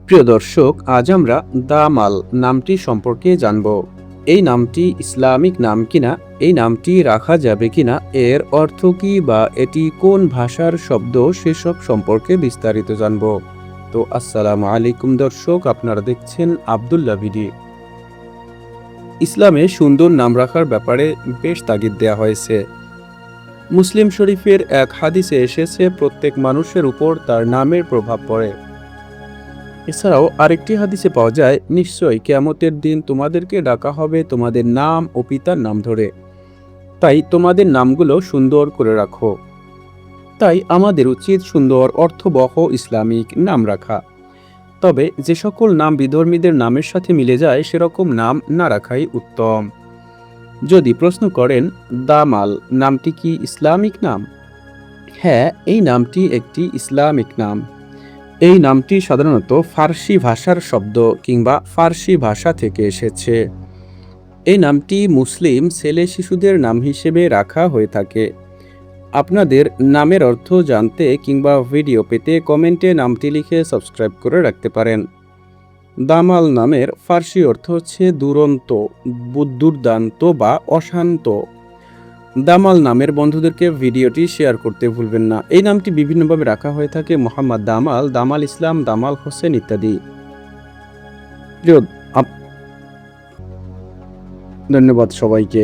প্রিয় দর্শক, আজ আমরা দামাল নামটি সম্পর্কে জানব। এই নামটি ইসলামিক নাম কিনা, এই নামটি রাখা যাবে কিনা, এর অর্থ কি বা এটি কোন ভাষার শব্দ, সেসব সম্পর্কে বিস্তারিত জানব। তো আসসালামু আলাইকুম দর্শক, আপনারা দেখছেন আব্দুল্লাহ ভিডি। ইসলামে সুন্দর নাম রাখার ব্যাপারে বেশ তাগিদ দেওয়া হয়েছে। মুসলিম শরীফের এক হাদিসে এসেছে, প্রত্যেক মানুষের উপর তার নামের প্রভাব পড়ে। এছাড়াও আরেকটি হাদিসে পাওয়া যায়, নিশ্চয়ই কিয়ামতের দিন তোমাদেরকে ডাকা হবে তোমাদের নাম ও পিতার নাম ধরে, তাই তোমাদের নামগুলো সুন্দর করে রাখো। তাই আমাদের উচিত সুন্দর অর্থবহ ইসলামিক নাম রাখা। তবে যে সকল নাম বিধর্মীদের নামের সাথে মিলে যায়, সেরকম নাম না রাখাই উত্তম। যদি প্রশ্ন করেন, দামাল নামটি কি ইসলামিক নাম? হ্যাঁ, এই নামটি একটি ইসলামিক নাম। এই নামটি সাধারণত ফার্সি ভাষার শব্দ কিংবা ফার্সি ভাষা থেকে এসেছে। এই নামটি মুসলিম ছেলে শিশুদের নাম হিসেবে রাখা হয়ে থাকে। আপনাদের নামের অর্থ জানতে কিংবা ভিডিও পেতে কমেন্টে নামটি লিখে সাবস্ক্রাইব করে রাখতে পারেন। দামাল নামের ফার্সি অর্থ হচ্ছে দুরন্ত, দুর্দান্ত বা অশান্ত। দামাল নামের বন্ধুদেরকে ভিডিওটি শেয়ার করতে ভুলবেন না। এই নামটি বিভিন্নভাবে রাখা হয়ে থাকে, মোহাম্মদ দামাল, দামাল ইসলাম, দামাল হোসেন ইত্যাদি। প্রিয় ধন্যবাদ সবাইকে।